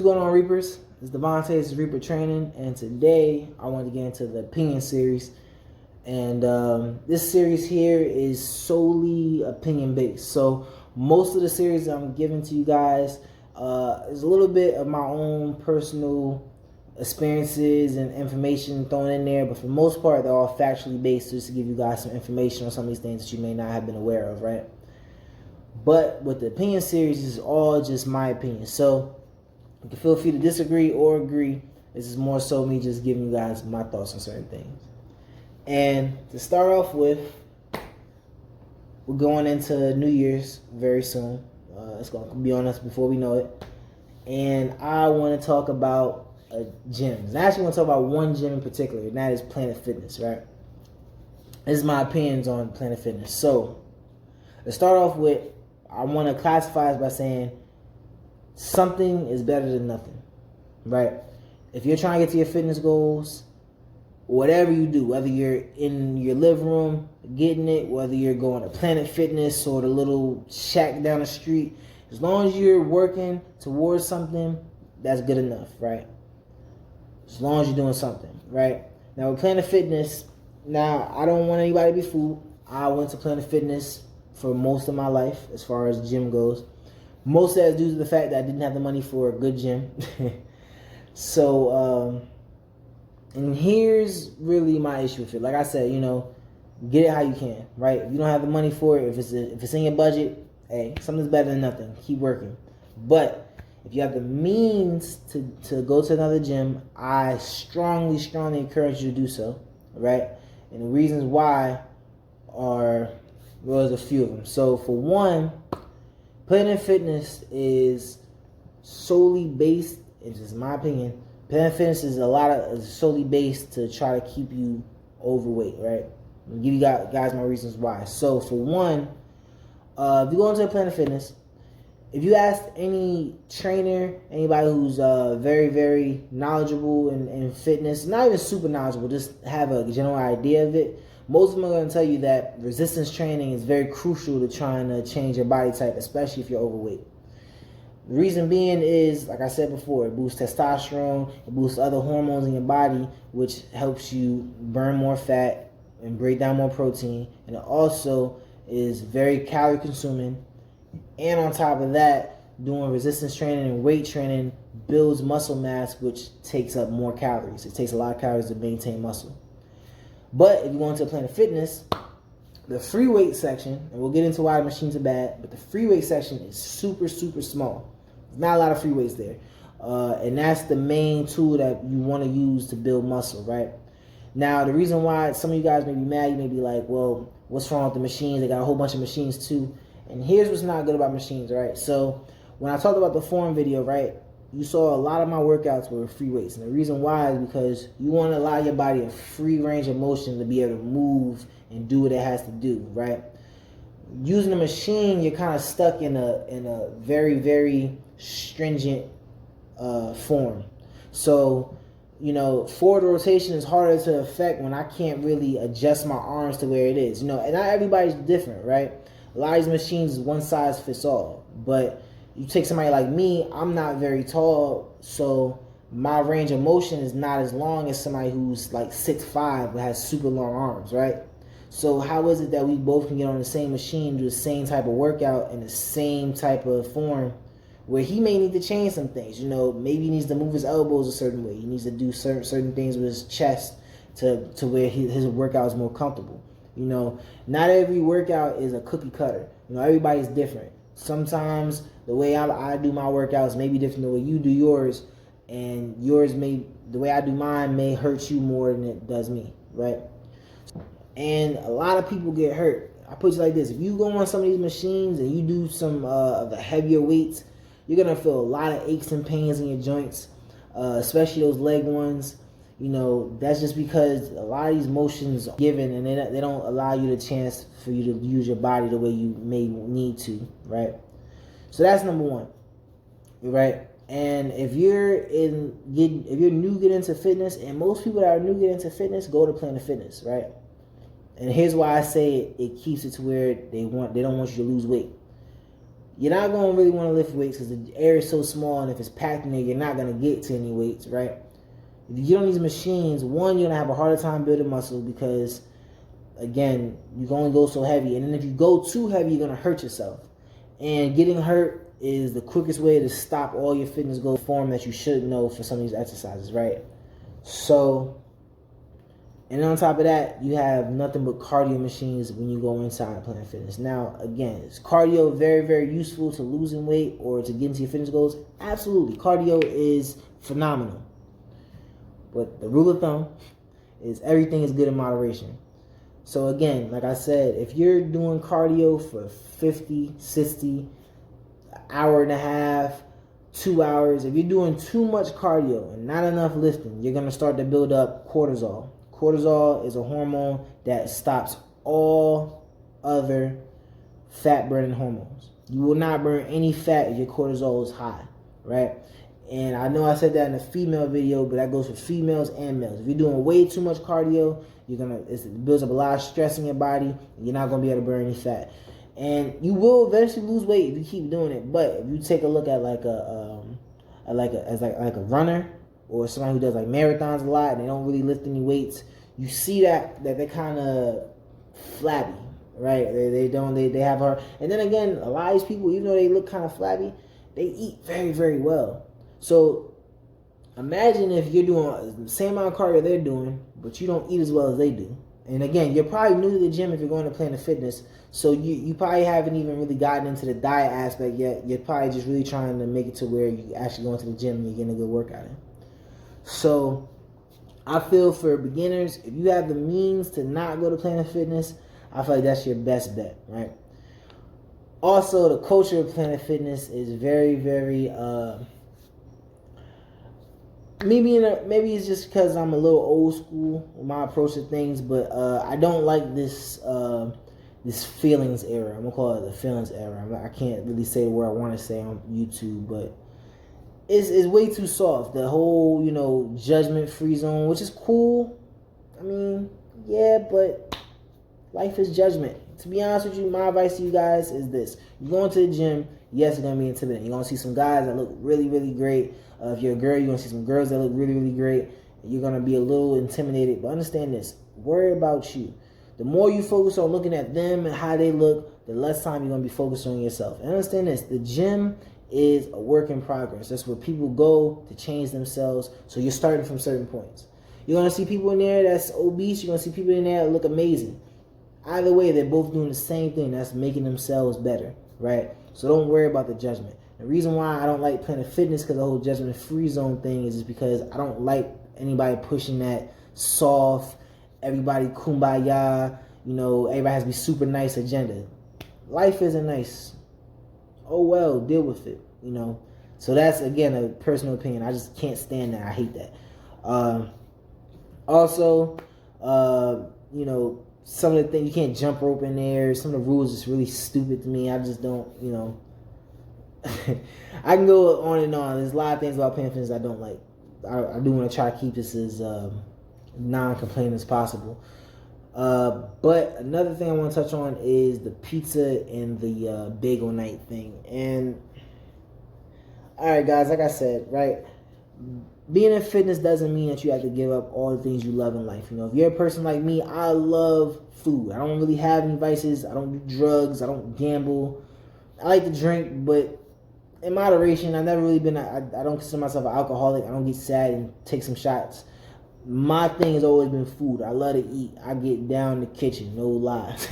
What's going on, Reapers? It's Devontae, this is Reaper Training, and today I want to get into the opinion series. And this series here is solely opinion based. So most of the series I'm giving to you guys is a little bit of my own personal experiences and information thrown in there, but for the most part, they're all factually based, just to give you guys some information on some of these things that you may not have been aware of, right? But with the opinion series, it's all just my opinion. So you can feel free to disagree or agree. This is more so me just giving you guys my thoughts on certain things. And to start off with, we're going into New Year's very soon. It's going to be on us before we know it. And I want to talk about gyms. And I actually want to talk about one gym in particular, and that is Planet Fitness, right? This is my opinions on Planet Fitness. So, to start off with, I want to classify it by saying something is better than nothing, right? If you're trying to get to your fitness goals, whatever you do, whether you're in your living room getting it, whether you're going to Planet Fitness or the little shack down the street, as long as you're working towards something, that's good enough, right? As long as you're doing something, right? Now with Planet Fitness, now I don't want anybody to be fooled. I went to Planet Fitness for most of my life as far as gym goes. Most of that is due to the fact that I didn't have the money for a good gym. So, and here's really my issue with it. Like I said, get it how you can, right? If you don't have the money for it, if it's in your budget, hey, something's better than nothing. Keep working. But if you have the means to go to another gym, I strongly encourage you to do so, right? And the reasons why well, there's a few of them. So for one, Planet Fitness is solely based, in just my opinion, Planet Fitness is solely based to try to keep you overweight, right? I'll give you guys my reasons why. So for one, if you go into Planet Fitness, if you ask any trainer, anybody who's very, very knowledgeable in fitness, not even super knowledgeable, just have a general idea of it, most of them are going to tell you that resistance training is very crucial to trying to change your body type, especially if you're overweight. The reason being is, like I said before, it boosts testosterone, it boosts other hormones in your body, which helps you burn more fat and break down more protein. And it also is very calorie consuming. And on top of that, doing resistance training and weight training builds muscle mass, which takes up more calories. It takes a lot of calories to maintain muscle. But if you go into Planet Fitness, the free weight section, and we'll get into why the machines are bad, but the free weight section is super, super small. There's not a lot of free weights there. And that's the main tool that you want to use to build muscle, right? Now, the reason why some of you guys may be mad, you may be like, well, what's wrong with the machines? They got a whole bunch of machines too. And here's what's not good about machines, right? So when I talked about the form video, right, you saw a lot of my workouts were free weights. And the reason why is because you want to allow your body a free range of motion to be able to move and do what it has to do, right? Using a machine, you're kind of stuck in a very, very stringent form. So, forward rotation is harder to affect when I can't really adjust my arms to where it is. And not everybody's different, right? A lot of these machines is one size fits all. But you take somebody like me, I'm not very tall, so my range of motion is not as long as somebody who's like 6'5" but has super long arms, right? So how is it that we both can get on the same machine, do the same type of workout in the same type of form, where he may need to change some things? Maybe he needs to move his elbows a certain way. He needs to do certain things with his chest to where his workout is more comfortable. Not every workout is a cookie cutter. Everybody's different. Sometimes the way I do my workouts may be different than the way you do yours, and the way I do mine may hurt you more than it does me, right? And a lot of people get hurt. I put it like this: if you go on some of these machines and you do some of the heavier weights, you're gonna feel a lot of aches and pains in your joints, especially those leg ones. That's just because a lot of these motions are given, and they don't allow you the chance for you to use your body the way you may need to, right? So that's number one, right? And if you're new get into fitness, and most people that are new get into fitness go to Planet Fitness, right? And here's why I say it keeps it to where they don't want you to lose weight. you're not going to really want to lift weights because the air is so small, and if it's packed in there, you're not going to get to any weights, right? If you get on these machines, one, you're going to have a harder time building muscle because, again, you can only go so heavy. And then if you go too heavy, you're going to hurt yourself. And getting hurt is the quickest way to stop all your fitness goals form that you should know for some of these exercises, right? So, and on top of that, you have nothing but cardio machines when you go inside Planet Fitness. Now, again, is cardio very, very useful to losing weight or to getting to your fitness goals? Absolutely. Cardio is phenomenal. But the rule of thumb is everything is good in moderation. So again, like I said, if you're doing cardio for 50, 60, an hour and a half, 2 hours, if you're doing too much cardio and not enough lifting, you're going to start to build up cortisol. Cortisol is a hormone that stops all other fat-burning hormones. You will not burn any fat if your cortisol is high, right? And I know I said that in a female video, but that goes for females and males. If you're doing way too much cardio, it builds up a lot of stress in your body, and you're not going to be able to burn any fat. And you will eventually lose weight if you keep doing it. But if you take a look at like a runner or somebody who does like marathons a lot and they don't really lift any weights, you see that they're kind of flabby, right? They have hard. And then again, a lot of these people, even though they look kind of flabby, they eat very, very well. So imagine if you're doing the same amount of cardio they're doing, but you don't eat as well as they do. And again, you're probably new to the gym if you're going to Planet Fitness, so you probably haven't even really gotten into the diet aspect yet. You're probably just really trying to make it to where you actually go into the gym and you're getting a good workout in. So I feel for beginners, if you have the means to not go to Planet Fitness, I feel like that's your best bet, right? Also, the culture of Planet Fitness is very, very maybe it's just because I'm a little old school with my approach to things, but I don't like this feelings era. I'm gonna call it the feelings era. I can't really say the word I want to say on YouTube, but it's way too soft. The whole judgment-free zone, which is cool. I mean, yeah, but life is judgment. To be honest with you, my advice to you guys is this: you're going to the gym. Yes, it's gonna be intimidating. You're gonna see some guys that look really, really great. If you're a girl, you're going to see some girls that look really, really great. You're going to be a little intimidated. But understand this. Worry about you. The more you focus on looking at them and how they look, the less time you're going to be focused on yourself. And understand this. The gym is a work in progress. That's where people go to change themselves. So you're starting from certain points. You're going to see people in there that's obese. You're going to see people in there that look amazing. Either way, they're both doing the same thing. That's making themselves better, right? So don't worry about the judgment. The reason why I don't like Planet Fitness, because the whole judgment-free zone thing, is just because I don't like anybody pushing that soft, everybody kumbaya, everybody has to be super nice agenda. Life isn't nice. Oh well, deal with it, So that's, again, a personal opinion. I just can't stand that. I hate that. Also, some of the things, you can't jump rope in there. Some of the rules is really stupid to me. I just don't, I can go on and on. There's a lot of things about Planet Fitness I don't like. I do want to try to keep this as non-complaining as possible. But another thing I want to touch on is the pizza and the bagel night thing. And alright guys, like I said, right, being in fitness doesn't mean that you have to give up all the things you love in life. If you're a person like me, I love food. I don't really have any vices. I don't do drugs. I don't gamble. I like to drink, but in moderation. I've never really been, I don't consider myself an alcoholic. I don't get sad and take some shots. My thing has always been food. I love to eat. I get down in the kitchen, no lies.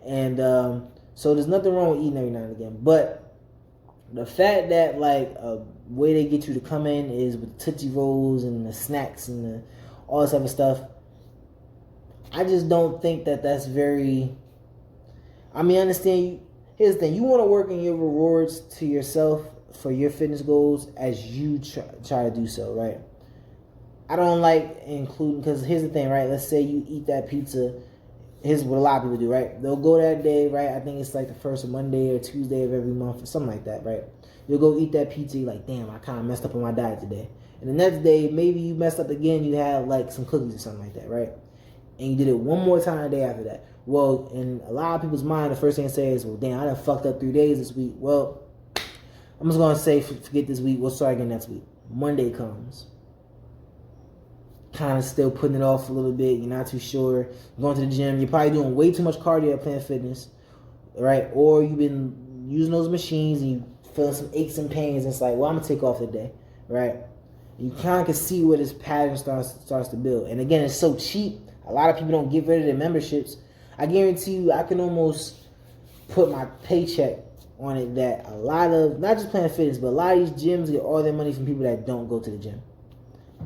And so there's nothing wrong with eating every now and again. But the fact that like a way they get you to come in is with Tootsie Rolls and the snacks and all this other stuff, I just don't think that that's very, I mean, I understand. Here's the thing. You want to work in your rewards to yourself for your fitness goals as you try to do so, right? I don't like including, because here's the thing, right? Let's say you eat that pizza. Here's what a lot of people do, right? They'll go that day, right? I think it's like the first Monday or Tuesday of every month or something like that, right? You'll go eat that pizza. You're like, damn, I kind of messed up on my diet today. And the next day, maybe you messed up again. You have like some cookies or something like that, right? and you did it one more time the day after that. Well, in a lot of people's mind, the first thing they say is, well, damn, I done fucked up 3 days this week. Well, I'm just going to say, forget this week. We'll start again next week. Monday comes. Kind of still putting it off a little bit. You're not too sure. You're going to the gym. You're probably doing way too much cardio at Planet Fitness, right? Or you've been using those machines and you feeling some aches and pains. And it's like, well, I'm going to take off today, right? You kind of can see where this pattern starts to build. And again, it's so cheap. A lot of people don't get rid of their memberships. I guarantee you, I can almost put my paycheck on it that a lot of, not just Planet Fitness, but a lot of these gyms get all their money from people that don't go to the gym.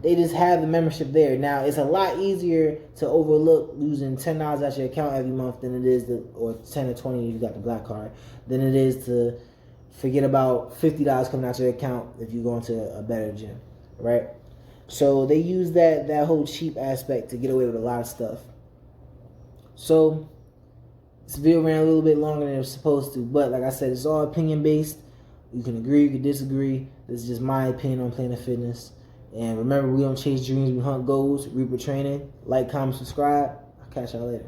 They just have the membership there. Now, it's a lot easier to overlook losing $10 out your account every month than it is or 10 or 20 if you got the black card, than it is to forget about $50 coming out your account if you go into a better gym, right? So they use that whole cheap aspect to get away with a lot of stuff. So this video ran a little bit longer than it was supposed to, but like I said, it's all opinion based. You can agree, you can disagree. This is just my opinion on Planet Fitness. And remember, we don't chase dreams, we hunt goals. Reaper Training. Like, comment, subscribe. I'll catch y'all later.